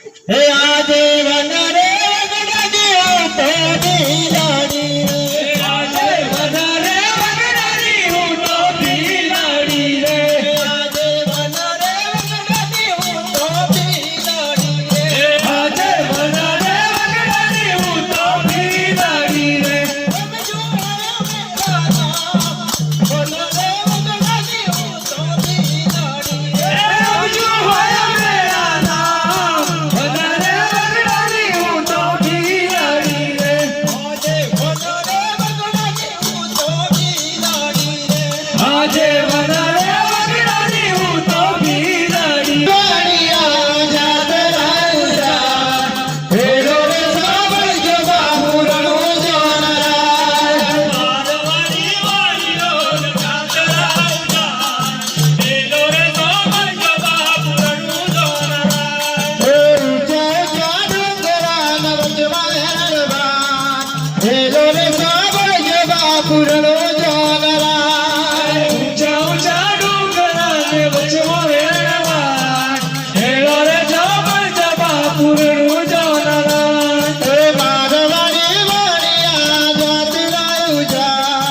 હે આજે વનરે વગડાની તો બિલાડી રે આજે વનરે વગડાની હું તો બિલાડી રે આજે વનરે વગડાની હું તો બિલાડી રે આજે વનરે વગડાની હું તો બિલાડી રે સમજો મેરા નામ વનરે વગડાની હું તો બિલાડી રે સમજો મેરા નામ વનરે વગડાની હું તો બિલાડી રે આજે વનરે વગડાની હું તો બિલાડી રે આજે વનરે વગડાની હું તો બિલાડી વાણિયા જાત રાજા હેરો રે સાંભળજો બાપુરણો જોનરાય મારવાડી વાણીઓ જાત રાજા હેરો રે સાંભળજો બાપુરણો જોનરાય હે ઊંચા ડુંગરા નવજમાં હેરવાન હેરો રે સાંભળજો બાપુરણો જોનરાય ઊંચા ઊંચા ડુંગરા નવજમાં હેરવાન હેરો રે સાંભળજો બાપુરણો જોનરાય હે મારવાડી વાણિયા જાત રાજા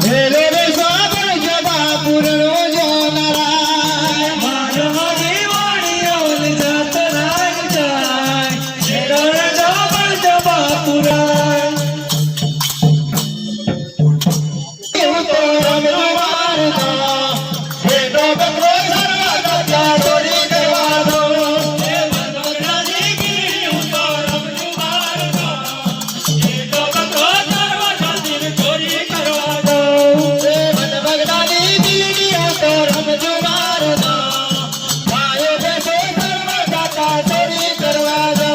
હેરો રે સાંભળજો બાપુરણો જોનરાય મારવાડી વાણીઓ જાત રાજા હેરો રે સાંભળજો બાપુરાય હું તો રમવા મારતો હે તો બકરો સર્વા કથા ચોરી કરવા દો હે વનવગડાની ગીરી હું તો રમવા મારતો હે તો બકરો સર્વા કથા ચોરી કરવા દો હે વનવગડાની ગીરી હું તો રમવા મારતો ગાયો બેસો સર્વા કથા ચોરી કરવા દો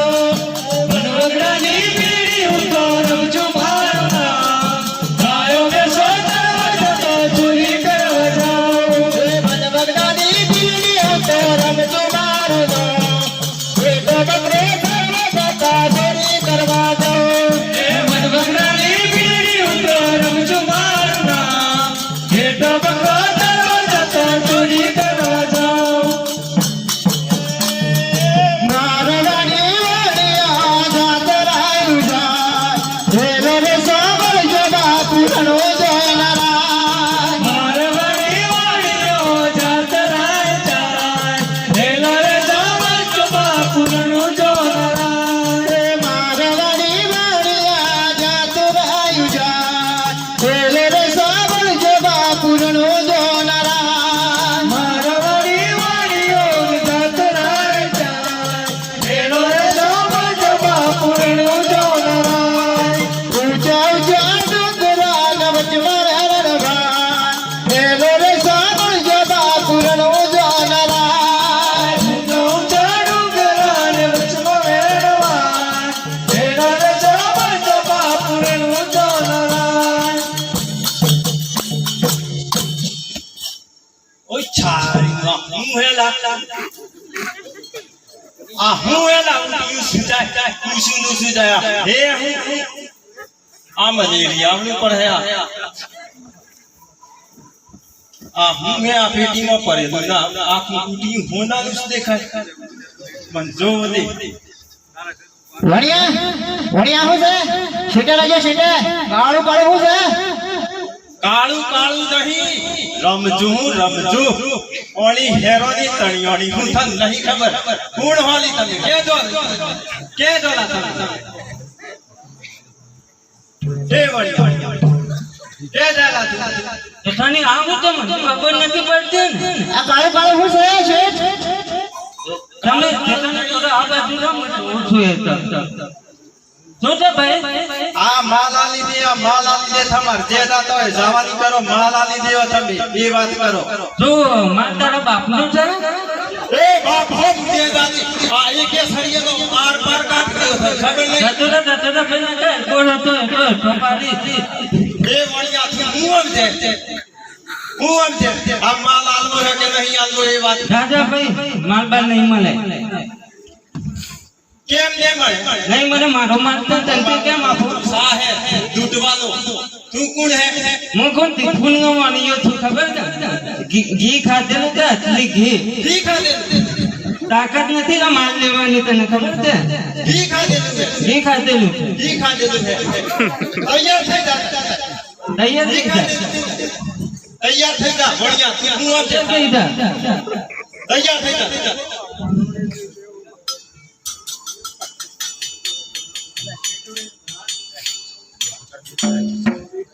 વનવગડાની ગીરી હું તો રમવા મારતો ગાયો બેસો સર્વા કથા ચોરી કરવા જાઓ હે વનવગડાની ગીરી હું તો રમવા મારતો હે તો બકરો સર્વા કથા ચોરી કરવા દો હે વનવગડાની ગીરી હું તો રમવા મારતો હે તો બકરો સર્વા કથા ચોરી કરવા જાઓ મારવાડી વાણિયા જાત રાજા હેરો રે સાંભળજો બાપુરણો જોનરાય મારવાડી વાણીઓ જાત રાજા હેરો રે સાંભળજો બાપુરણો જોનરાય હે મારવાડી વાણિયા જાત રાજા હેરો રે સાંભળજો બાપુરણો જોનરાય મારવાડી વાણીઓ જાત રાજા હેરો રે સાંભળજો બાપુરણો જોનરાય ઊંચા ઊંચા ડુંગરા નવજમાં હેરવાન હેરો રે સાંભળજો બાપુરણો જોનરાય ઊંચા ઊંચા ડુંગરા નવજમાં હેરવાન હેરો રે સાંભળજો બાપુરણો જોનરાય ઓય છારી હું હેલા આ હું હેલા હું સુજાય હું સુનું સુજાયા હે હું આ મલેરી આવની પર હે આ હું હે આ પેટીમાં પડેલું ના આખું તૂટી હોનાનું જ દેખાય પણ જો દે વણિયા વણિયા હું છે શેટે રાજા શેટે કાળું કાળું હું છે કાળું કાળું નહીં રમજુ રમજુ ઓણી હેરોની તણિયોની હું થન નહીં ખબર કોણ હોલી તમે કે દોલા તમે હે વળી હે દાલા તું એઠાની આમ તો મને ખબર નથી પડતી ને આ કાળું કાળું હું છે શેઠ તમે એઠાને થોડા આ બાજુ ના મને ઓછું એ તો શું છે ભાઈ આ માલા લીધે તમાર જે દાતા હોય જવાની કરો માલા લીધે તમે એ વાત કરો શું માતારા બાપનું છે એ બાપ હો જે દાતી આ એકે સળિયે તો પાર પાર કાટ ગયો છે ખબર નહીં જતોડા પેલા કે કોણ હતો તો ટોપાડી એ વળિયા થી હું આમ છે આ માલ આલવો છે કે નહીં આલવો એ વાત રાજા ભાઈ માલબાર નહીં મળે કેમ ને મળે નહીં મને મારો મારતો તંતે કેમ આપું સાહે દૂધવાલો તું કોણ હે હું કોણ તીખું વાણીયો છું ખબર ને ઘી ખાધેલું કે અસલી ઘી ઠીક હે તાકાત નથી ને માલ લેવાની, તને ખબર છે? ઘી ખાધેલું છે, ઘી ખાધેલું છે. ઘી ખાધેલું છે. તૈયાર થઈ જા, તૈયાર થઈ જા. તૈયાર થઈ જા વણિયા, તું હું આમ છે. થઈ જા. તૈયાર થઈ જા.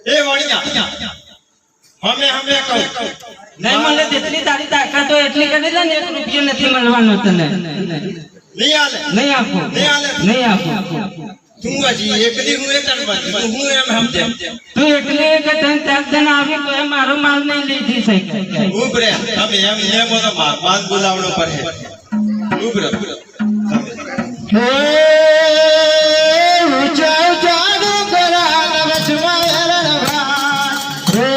એ વણિયા હમે કહું નહીં મળે જેટલી તારી તાકાત હોય એટલી કરી લે ને, 1 રૂપિયો નથી મળવાનો તને. નહીં આલે, નહીં આપો, નહીં આલે. નહીં આપો. તું હજી એકલી હું એક હું એમ સમજે. તું એકલી એક તને ત્યાગ દન આવી તો એ મારો માલ નહીં લીધી શકે. ઉભરે તમે એમ બોલો માન બોલાવડો પડે. ઉભરે હે ઊંચા જાદુ કરા નવજમાં રણવા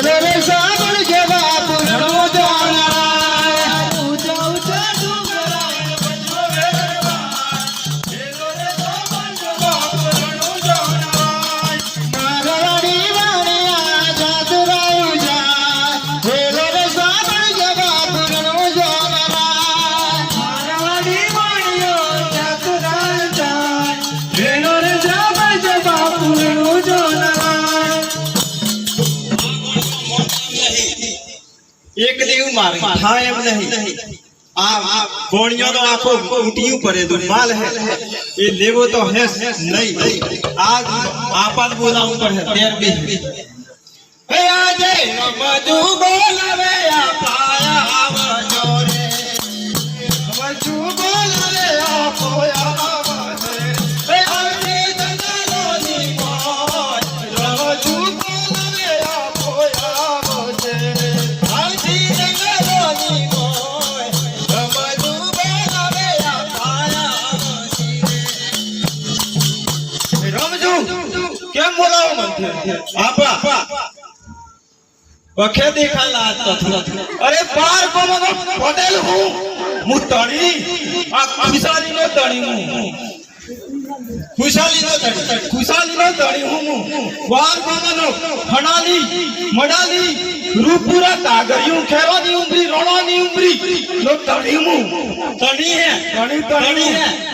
રે રે સાબળ જેવા પુરણો જાણા ઊંચા ઊંચા ડુંગરા નવજમાં રણવા રે રે સાબળ જેવા પુરણો જાણા મારવાડી વાણિયા જાદુરાઈ જા રે રે સાબળ જેવા પુરણો જાણા મારવાડી વાણિયો જાદુરાઈ જા રે રે સાબળ જેવા પુરણો જાણા એક દેવું મારે થાય એમ નહીં. આ ગોણિયો તો આખો ઊંટિયું પડે દો માલ હે એ લેવો તો હે નહીં. આજ આપાત બોલાવું પડે 13 હે આજે રમજુ બોલાવે આ પાયા આવજો રે. રમજુ બોલાવે આ પાયા આવજો રે. હે આવતી જનાલોની મોજ રમજુ બોલાવે આ પાયા આવજો રે. આવતી જનાલોની મોજ રમજુ બોલાવે આ પાયા આવજો રે. રમજુ કેમ બોલાવો મને? આપા વખે દેખાલા તો અરે બાર કોનો પટેલ હું તણી આ ખુશાલી નો તણી હું બાર કોનો ફણાલી મડાલી રૂપુરા તાગરિયું ખેવાની ઉમરી રોણાની ઉમરી નો તણી હું તણી હે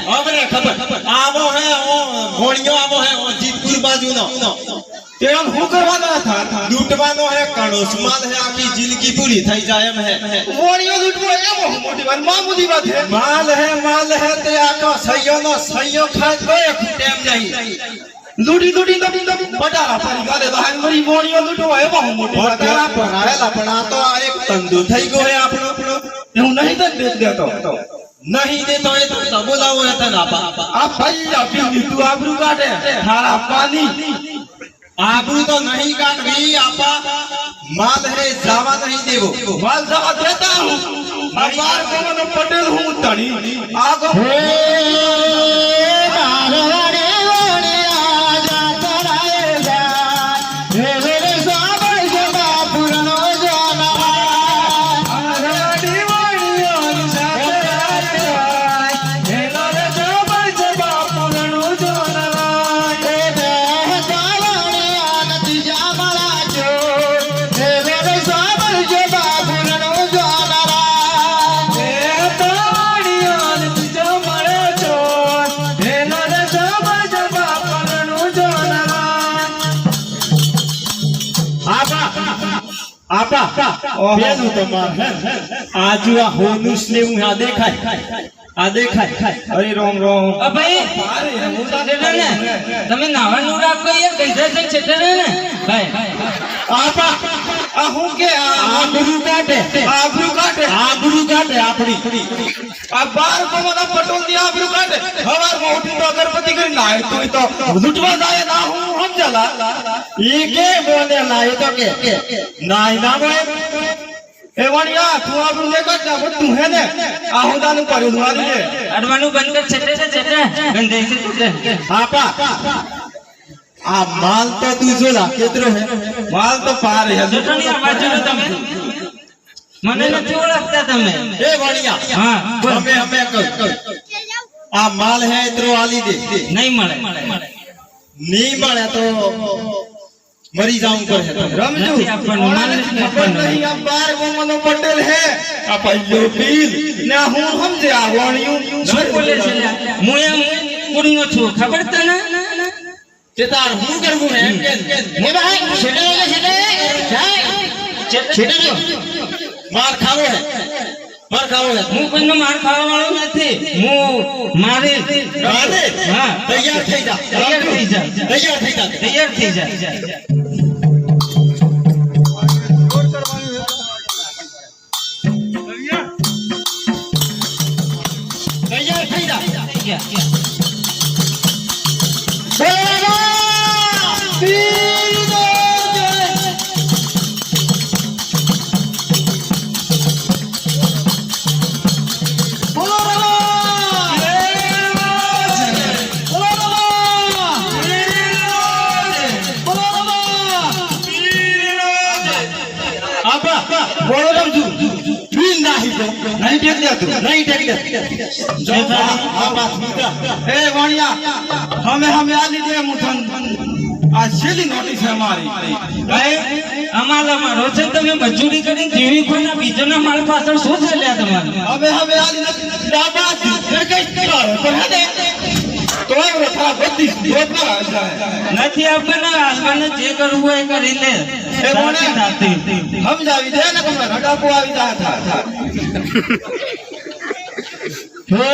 હવે ખબર આવો હે ઓ ઘોડિયો આવો હે ઓ જીતપુર બાજુનો તેમ હું કરવાનો था लूटવાનો है कणोस माल है आखी जिंदगी पूरी થઈ જાય એમ है મોણિયો લૂંટવો એ બહુ મોટી વાત મામૂલી વાત છે. माल है તે આખો સૈયો ખાય તો એક ટાઈમ નહીં લૂટી પટારા પાડી ગાલે તો હાલ મરી મોણિયો લૂંટવો એ બહુ મોટી વાત છે. પટારા ભરાયેલા પણ આ તો આ એક તંદુ થઈ ગયો હે આપણો હું નહીં તો દેખ દેતો નહીં દેતો એ તો બોલાવો હતા ના આ ભાઈ આપી તું આબરૂ કાઢે થારા પાણી आबरू तो नहीं काटवी आपा माल है जावा नहीं देवो माल जमा देता हूँ अबार को मैं पटेल हूँ तनी आगो हे मारवाड़ी वाड़िया जाता रहेगा हे रे साबर जमा पुरनो जाना मारवाड़ी वाड़िया जाता रहेगा हे रे साबर जमा पुरनो जाना हे आपा पेलू तो मार आजू आ होनुस ने आ देखाय अरे रोम ભાઈ ને તમે નાવાનું રાખો યાર ગઈધા છે છેટે ને ભાઈ आपा आ हूं के आबरू काटे आपड़ी આ બાર કોમના પટોલ ની આબરૂ કાઢે હવાર માં ઉઠી તો અગરબત્તી કરી નાય તો લૂટવા જાય ના હું સમજલા ये के बोले लाए तो के नाई ना बोले એ વાણિયા તું આબરૂ લે કાઢ ના તू હે ને આ હોદાનું કર્યું દુવારી દે અડવાનું બંધ કર છેટે ગંદે છે आपा आ माल तो दूसरो ला केतरो है माल तो पार है જોટણી અવાજ જો તમે મને નથી ઓળખતા તમે ए वाणिया हाँ, बोल। हमें आ माल है इतरो आली दे નહીં મળે नहीं મળે तो મરી જાઉં પર હે રમજો નથી આપવાનું, માલ નથી આપવાનું. નહીં આ 12 મનો પટેલ હે આ પહેલો પીર ના હું સમજે આ વાણિયું શું બોલે છે લ્યા? હું એમ કુડીનો છું, ખબર તને? તે તાર હું કરવું હે એમ કે ને ભાઈ છેડે છેડે જો માર ખાવો હે હું કોઈનો માર ખાવા વાળો નથી. હું મારે મારે? હા, તૈયાર થઈ જા તૈયાર થઈ જા, તૈયાર થઈ જા તૈયાર થઈ જા. તૈયાર થઈ જા બોલો રમજુ પીન નાહી દો નહીં ટેક દે તું નહીં ટેક દે જો આ બાત મીઠા એ વાણિયા હમે આ લીધે મુઠન આ છેલ્લી નોટિસ છે અમારી ભાઈ અમારા મારો છે, તમે મજૂરી કરીને જીવી કોઈના બીજાના માલ પાછળ શું છે લ્યા તમારે? હવે આ લીધે દાબા એ કઈ કરો પણ હે તો એ રખા બધી જોતા નથી આપવાના, હાલવાને જે કરવું હોય એ કરી લે. એ કોને સમજાવી દે ને તમને રડાપો આવી જા હે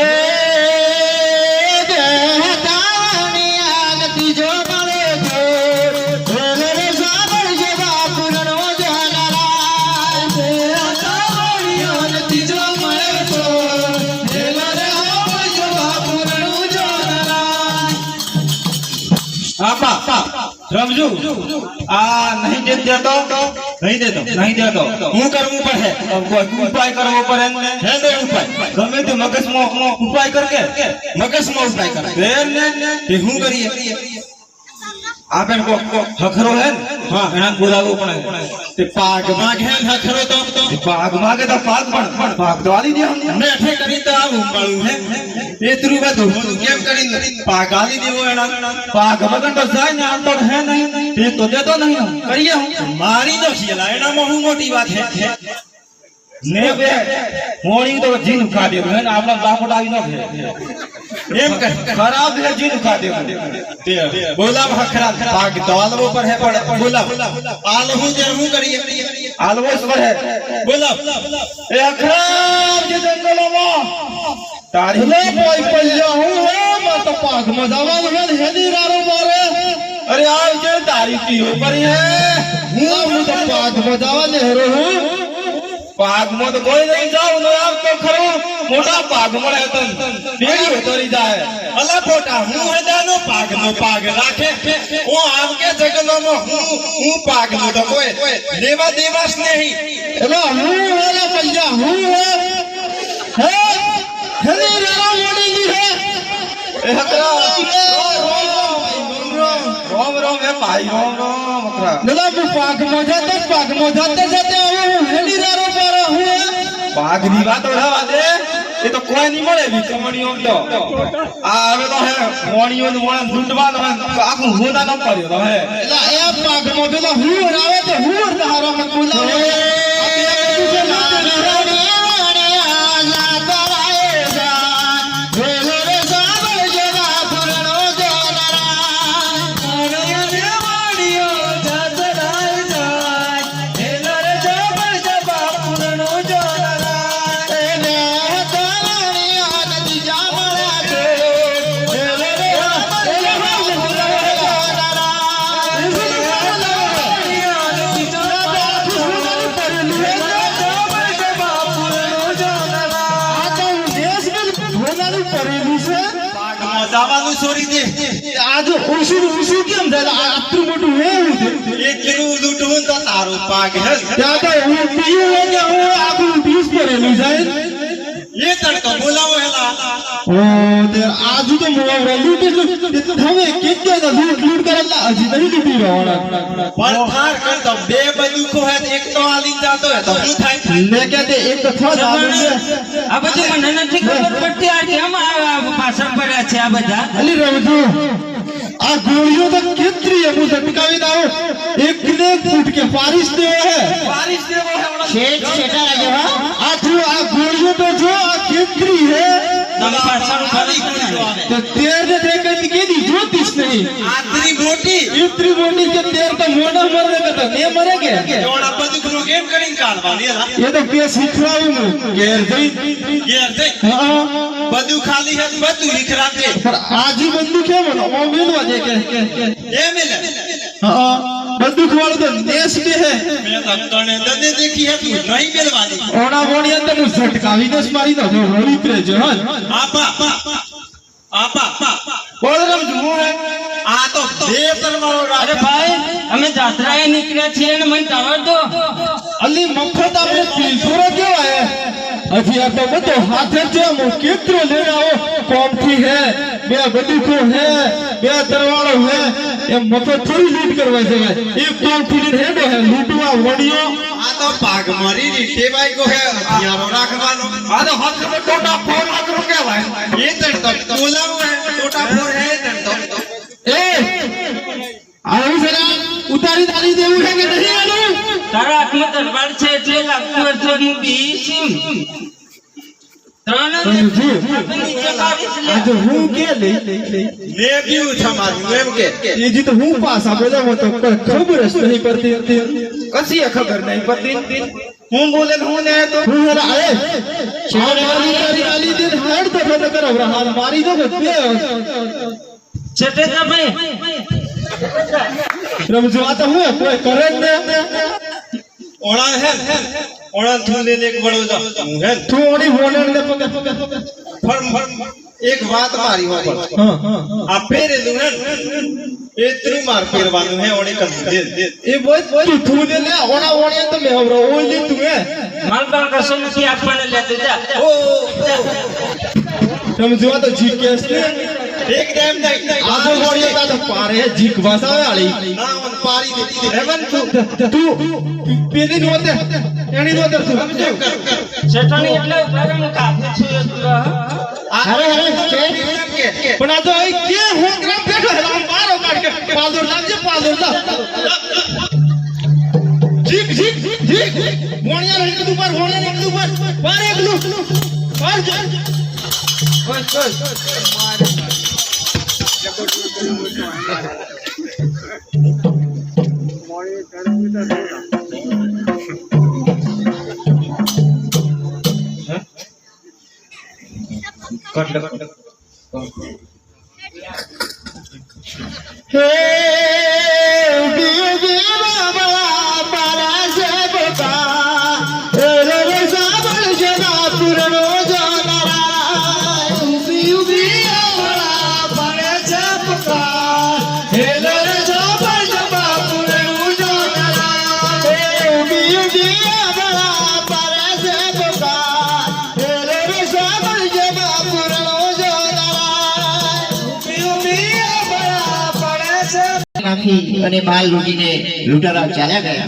દેહતાની આગતી જો મળે છે રે સાબર જે બાપુરનો જનારા દેહતાની આગતી જો મળે છે રે સાબર જે બાપુરનો જનારા. આપા રમજુ આ નહીં દેતો નહીં દેતો હું કરવું પડે ઉપાય કરવો પડે હે દે ઉપાય ગમે તે મગજમાં ઉપાય કરકે મગજમાં ઉપાય કરે તે હું કરીએ આપણ કો હખરો હે હા એના બોલાવો પણ તે પાગ માગે હે હખરો તો પાગ માગે તો પાગ પણ પાગ તો આલી દે મેં ઠે કરી તો આવું પાડું હે એટલું બધું હું કેમ કરીને પાગ આલી દેવો એના પાગ વગર તો જાય ને આમ તો હે નહીં તે તો દેતો નહીં કરીએ હું મારી તો છેલા એનામાં હું મોટી વાત હે ને બે મોણી તો જીન ખાડે હે ને આપણા બાપડ આવી ન ઘે એમ કે ખરાબ હે જીન ખાડે તે બોલાવ ખરાબ પાગ તો આલવો પર હે પણ બોલાવ આલવું જે હું કરીએ આલવો પર હે બોલાવ એ ખરાબ જે જંગલોમાં તારી લે કોઈ પલ્યા હું હે મત પાગ મજામાં હે હેદી રારો મારે અરે આવ જે તારી પીઓ પરી હે હું તો પાગ મજાવા નેરો હું પાગ માં તો કોઈ નહીં જાવ નો આવ તો ખરો મોટા પાગ મળે તન પેડી ઉતરી જાય અલા ફોટા હું હદાનો પાગ રાખે ઓ આમ કે જગલોમાં હું પાગ નો તો કોઈ દેવા દેવાસ નહીં એલો હું એલા પલ્યા હું હે હેલી રારા મોડી ની હે એ હકરા રોમ હે ભાઈ રોમ અકરા નલા પાગ માં જાતે જાતે આવું હેલી રારો પર હું પાગ ની વાત ઓઢાવા દે એ તો કોઈ નહીં મળે બી કમણીઓ તો આ હવે તો હે મોણીઓ નું મોણ ઢૂંઢવાનો હે આખું હોના ન પડ્યો તો હે એલા એ પાગ માં પેલા હું આવે તો હું તારો મત બોલાવે છોડી દે આ જો ઉસું કેમ થાય આટલું મોટું હે એટલું લૂટવું તો તારું પાગ હે ત્યાં તો હું પીયું હે કે હું આખું પીસ કરેલું જાય એ તડકો બોલાવો હેલા ઓ તે આજુ તો મોવા લૂટ એટલે હવે કેટલો તો લૂટ કરેલા હજી નહીં લૂટી રહેવાના પણ થાર કર તો બે બંદૂકો હે એક તો આલી જાતો હે તો શું થાય લે કે તે એક તો છ દાદુ છે આ બધું મને નથી ખબર પડતી, આ કેમ પાછળ પડ્યા છે આ બધા? અલી રમજો આ ગોળીઓ તો કેટલી હું ઝટકાવી દઉં एक ने फूट के बारिश दे है बारिश देवो है ओला શેઠ શેઠા લાગે હા आ जो आ गोलियों तो जो आ केतरी है નવી ભાષાનું ખાલી ગોળીઓ આવે तो तेर ने देखा कि दी ज्योतिष नहीं આદરી મોટી इतनी बोली के तेर का मोड़ा मरने का तो नहीं मरेंगे ઓલા બધું કેમ કરીને કાઢવાની એલા ये तो पेश हिखराऊ में केर गई ઘેર જઈ हां બધું ખાલી છે બધું હિખરાતે पर आज ही बंदूक है मनो ओ मिलवा दे के એ મેલે हां बंदूक वाला तो देश में है મેં તો તને દને દેખી હતી નહીં મેલવાની ओना बोणी अंदर नु झटकावी ने मारी दो रोड़ी पे जो हां આપા बोल रम है આ તો બે તરવાળો અરે રાજા ભાઈ અમે જાત્રાએ નીકળ્યા છીએ ને મને ટાવર દો अली मफत आपने तीसरा क्यों आए अभी आप तो बतो हाथे जो मो केत्रो लेना हो कॉम्फी है बे बंदूको है बे दरवाड़ो है ये मफत थोड़ी लूट करवा से एक कॉन्फिडेंट है तो है लूटवा वड़ियो આ તો ભાગમારી રીટે ભાઈ કો હે હથિયારો રાખવાનો આ તો હાથ में ટોટા ફોર હાથરો કહેવાય એ તણ તો બોલાવ હે ટોટા ફોર હે તણ તો ए आऊ जरा उतारी दारी देવું है कि नहीं आलू તારા હાથમાં તલવાર છે એટલે લાગતું હશે હું બીસીમ ત્રણ जी નીચે કાઢીશ લે आज हूं के ले મે બીઉ છમારી એમ કે ये जी तो हूं पास आप जाओ तो खबर नहीं पड़ती કસી ખબર નહીં પડતી હું બોલે હું ને તો हूं जरा आए हमारी दारी वाली दिन हट तो करो रहा मारी दो पे છેટે તમે रमजो आता हुए कोई करंट ने ઓળા હે ઓળા થુલે ને એક બળો જા હું હે थोड़ी होने ने पकड़ ફરમ એક વાત મારી હો हां हां આ ફેરેલું હે એટલું માર ફેરવાનું હે ઓળે કમ દે ये बहुत तू ने ले ओना ओने तो मैं अब ओ ले तू है માલબાર કશો નથી આપણને લેતો જા ઓ रमजो तो जी केस ने એક ટાઈમ નહીં आज होड़ी तो पारे है जी भाषा वाली ના મન પારી દેતી રેવન तू पेली नोते एनी नोते तू શેઠાણી એટલે ઉભા કાફી છે એટલે अरे अरे पण आता के हो ग्राम बैठो है हम मारो काट के पालदोर लाग जे पालदोर ला ठीक ठीक ठीक मोणिया रही के ऊपर मोणिया रही के ऊपर पार एक लू पार जा કોઈ કોઈ हे बीबी बाबा पारा से बता रे रे साबल जना पुरनो जाना बीबी बाबा पारा से बता हे रे साबल जना पुरनो जाना बीबी बाबा पारा से बता हे रे साबल जना पुरनो जाना बीबी નાખી અને માલ લૂંટીને લૂંટારા ચાલ્યા ગયા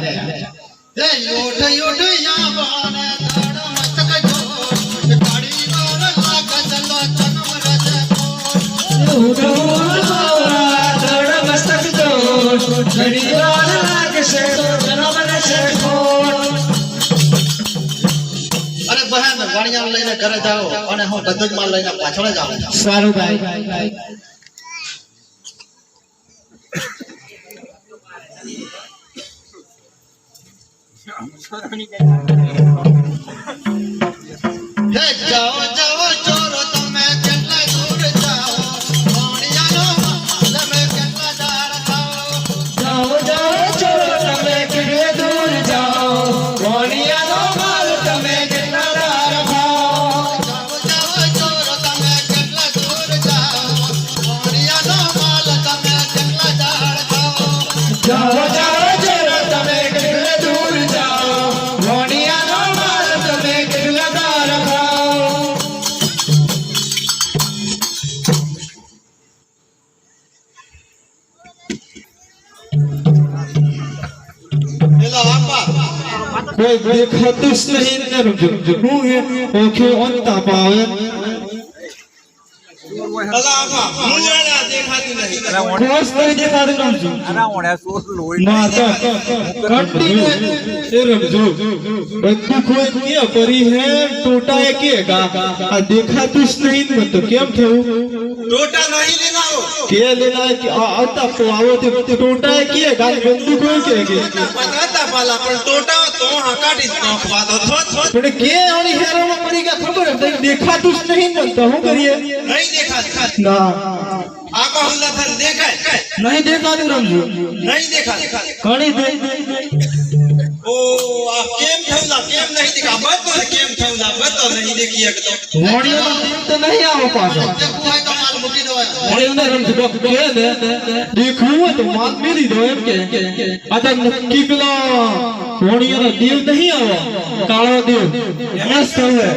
એ યોટ યોટ યાવાને તણ મસ્તક જોટ કાળી માર લાગ ચલો ચનમ રજ યોટ યોટ તણ મસ્તક જોટ કાળી માર લાગ છે ચનમ રજ અરે બહેન વાણિયા લઈને ઘરે જાઓ અને હું બધું જ માલ લઈને પાછળ જ આવું સારું ભાઈ હે જાઓ જાઓ ચોરો તમે કેટલા દૂર જાઓ વાણિયાનો માલ તમે કેટલા દાર ખાઓ જાઓ જાઓ ચોરો તમે કેટલે દૂર જાઓ વાણિયાનો માલ તમે કેટલા દાર ખાઓ જાઓ જાઓ ચોરો તમે કેટલા દૂર જાઓ વાણિયાનો માલ તમે કેટલા દાર ખાઓ જાઓ જાઓ ચોરો તમે કેટલે દૂર જાઓ વાણિયાનો માલ તમે કેટલા દાર ખાઓ એલા આપા कोई देखतुस नहीं ने रुक हूं है ओके अंता पावे અલા આમાં મુંજાણા દેખાતી નહીં કોસ કરી દેખાતું રમજો ના તો કટ્ટી એ રમજો બધું કોઈ કે પરી હે ટોટા એ કે કા આ દેખાતું જ નહીં મત તો કેમ થયું ટોટા નહીં લેના હો કે લેના કે आता तो आवो ते टोटा है की गाल बंदूक कोई के પતાતા પાલા પણ ટોટા તો હકાડી નોખવા દો પણ કે ઓની હેરો માં પડી ગયા ખબર હે દેખાતું જ નહીં મત તો હું કરીએ નહીં દેખાતું ના આકો હુલા થન દેખાય નહીં દેખાતું રમજો નહીં દેખાતું ઘણી દે ઓ આ કેમ થઉલા કેમ નહીં દેખા બતો કેમ થઉલા બતો નહીં દેખી એક તો મોડિયો તો નહીં આવો પાછો મોડિયો ને રમજો ડોક કે દે દેખવું હોય તો માત મેલી દો એમ કે આ તો નક્કી પેલા મોડિયો નો દેવ નહીં આવો કાળો દેવ મસ્ત હે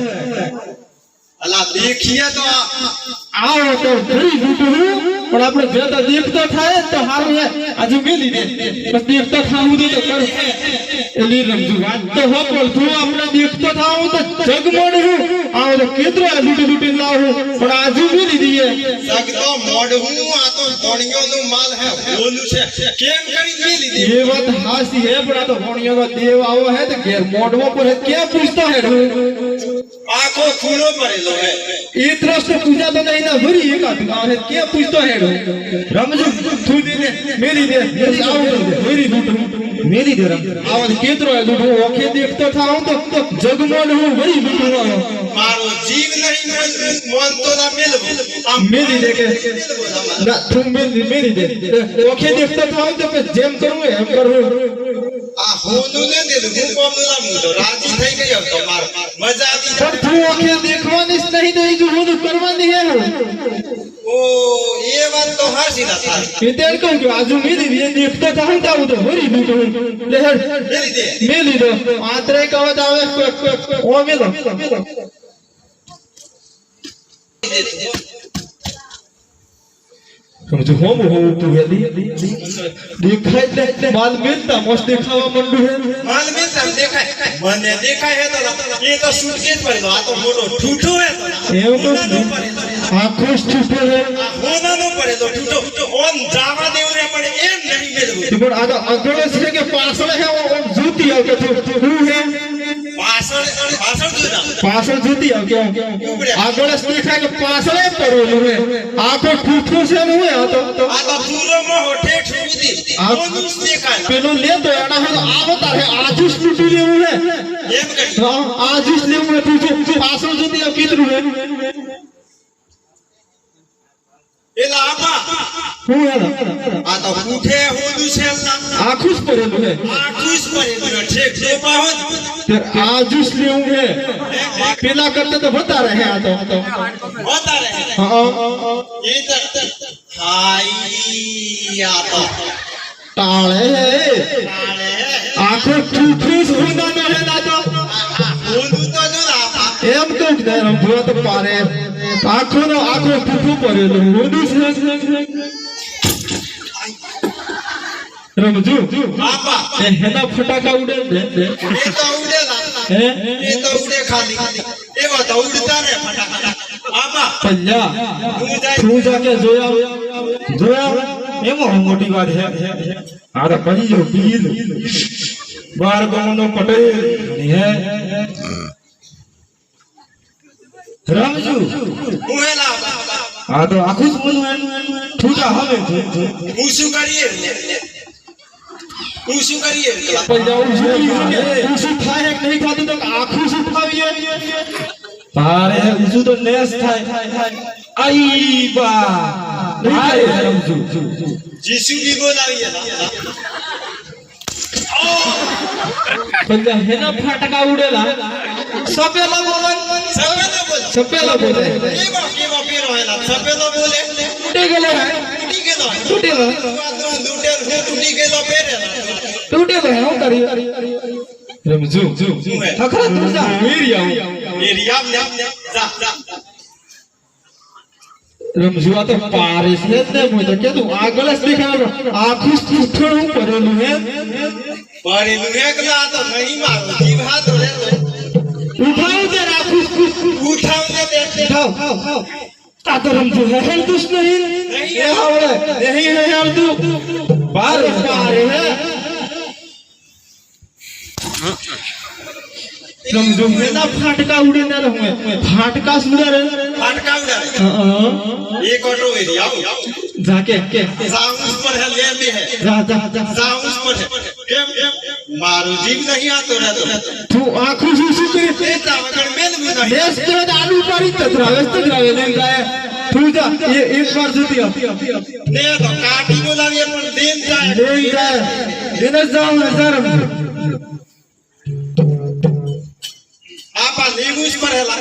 અલા દેખીએ તો આવો તો ફરી ફૂટું પણ આપણે જે તો દેખતો થાય તો હારું હે આજુ મેલી દે બસ દેખતો થાવું દે તો કર એલી રમજુ વાત તો હો પણ તું આપણે દેખતો થાવું તો જગમણ હું આવો તો કેતરો લૂટી લૂટી લાવું પણ આજુ મેલી દઈએ સગતો મોઢું આ તો ધોણિયો નો માલ હે ઓલું છે કેમ કરી મેલી દે એ વાત હાસી હે પણ આ તો ભણિયો નો દેવ આવો હે તો ઘેર મોઢવો પર હે ક્યાં પૂછતો હે આખો ખૂણો પડેલો હે એ ત્રસ્ત પૂજા તો નહીં ના ભરી એકાતું આવે ક્યાં પૂછતો હે રમજુ તું દે મેલી દે મેરી લૂટું મેલી દે રમ આવા કેતરો હે લૂટું ઓખે દેખતો થાઉં તો જગમોન હું ભરી લૂટું આવો મારો જીવ નહીં મન તો ના મેલવો આમ મેલી દે કે ના તું મેલી દે ઓખે દેખતો થાઉં તો જેમ કરું એમ કરું આ હોનું ને દે હું કોમનું નામ તો રાજી થઈ ગયો તો માર મજા આવી પણ તું ઓખે દેખવાની જ નહીં દઈ જો હું કરવાની હે ઓ એ વાત તો હાસી ના થાય એટલે કહું કે આજુ મેલી દે દેખતો થાઉં તો આવું તો ભરી લૂટું લે હેડ મેલી દે મેલી દો આત્રે કવત આવે ઓ મેલો સમજો હોમ હોમ તું વેલી દેખાય તે માલ મેલતા મસ્ત દેખાવા મંડુ હે માલ મે સમ દેખાય મને દેખાય હે તો એ તો સુટકેસ પડેલો આ તો મોટો ઠૂઠો હે તો એવું તો આખો છૂટો હે હોનાનો પડેલો ઠૂઠો ઓન જાવા દેવરે પડે એમ નહીં મેલવું પણ આ તો આગળ છે કે પાછળ હે ઓમ જૂતી આવકે હું હે પાછળ જુદા પાછળ જૂતી આવકે આગળ દેખાય કે પાછળ એ પડેલું હે આખો ઠૂઠો છે ને હું આ તો પૂરો માં હોઠે ઠૂઠી ઓનું દેખાય પેલું લે તો એના હે આવતા હે આજુ સ્ટૂટી લેવું હે એમ કરી હા આજુ લેવું હે તું પાછળ જૂતી આવ કીધું હે એલા આપા હું હે આ તો ઉઠે હોદું છે આખું જ પડેલું હે આખું જ પડેલું ઠેક ચોપા હોત તે આજુ લેવું હે પેલા કરતા તો બતા રહે આ તો હોતા રહે હા એ તો હાઈ આ તો તાળે આખો ઠૂઠું સુંદાનો હે ના તો હોદું તો જો આપા એમ કહું કે રમજો તો પારે આખો નો આખો ઠૂઠું પડેલું હોદું છે રમજો આપા એ હેના ફટાકા ઉડે એ તો ઉડેલા હે એ તો ઉડે ખાલી એવા તો ઉડતા ને ફટાફટ આપા પલ્લા તું જાકે જોયા એમાં મોટી વાત હે આ તો પલ્લો બીલ બાર ગામનો પટેલ હે રમજુ ઉહેલા આ તો આખું જ બોલું ઠૂટા હવે હું શું કરીએ પલ્લા શું થાય કે નહીં ખાતું તો આખું શું થાવીએ તારે ઊંચું તો નેસ થાય આઈ બા હાય રમજુ જીસુબી બોલાવીએ પલ્લા હેના ફાટકા ઉડેલા સપેલા બોલે સપેલા બોલે કેવા પેરો હેલા સપેલો બોલે તૂટી ગયેલો હે તૂટેલો તૂટી ગયેલો પેરેલા તૂટેલો હે હું કરી રમજુ ખખરા તું જા એરિયા જા રમજુ આ તો પારિસ ને જ ને મોય તો કેતું આગળ જ દેખાડો આખું સુથણ હું કરેલું હે પરેલું એકલા તો નહીં મારો જીવ હાથ રહેલો ઉઠાવ દે આખું ઉઠાવ દે ઉઠાવ તાતરમ જો હે દુષ્ટ નહીં એ આવડે નહીં આવડતું બાર પારે હે સમજો મેના ફાટકા ઉડે ના રહું ફાટકા સુડે રે फाटका उड़ा एक ऑटो में आओ जाके के जाऊं उस पर है ले भी है जा जा जा जाऊं उस पर है केम मारू जीव नहीं आतो रहतो तू आंखों से શું કરે बेटा वगड़ मेल में नहीं देश के आलू पारी तद्रावे ले जाए तू जा ये एक बार जती ने तो काटी नो लावी पण देन जाए ले जाए देना जाओ नजर आपा नींबू उस पर है ला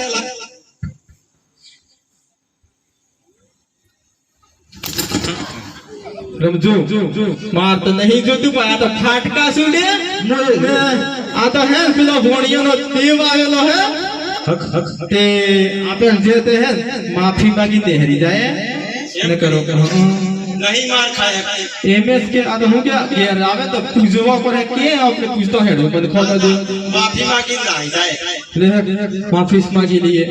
रमजू मार तो नहीं जो तू आ तो फाटका सुडे आ तो है पेला भोणियो नो देव आवेलो है ते आपन जेते है माफी मांगी तेहरी जाए न करो नहीं मार खाए एमएस के आ तो हो गया ये आवे तो पूजवा पर है के आपने पूछतो है मन खोटा दे माफी मांगी नहीं जाए ले माफी मांगी लिए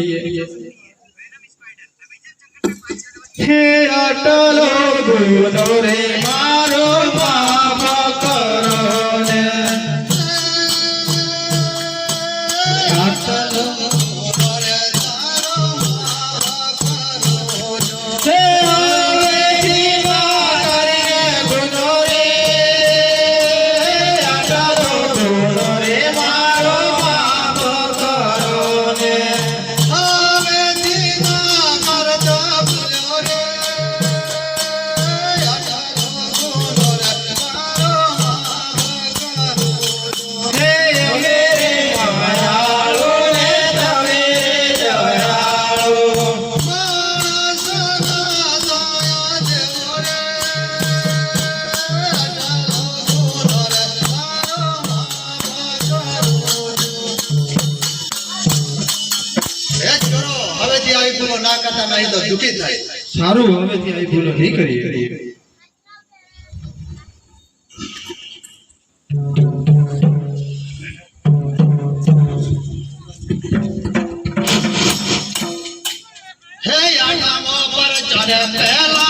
हे अटलो गुनो रे मारो माफ करो ने अटलो रे मारो माफ करो हे जीवा रे गुनो रे अटलो गुनो रे मारो माफ करो ने नहीं तो दुखी थाय सारू हवेથી આ ભૂલો નહીં કરીએ हे आगामो पर चढ़े पहला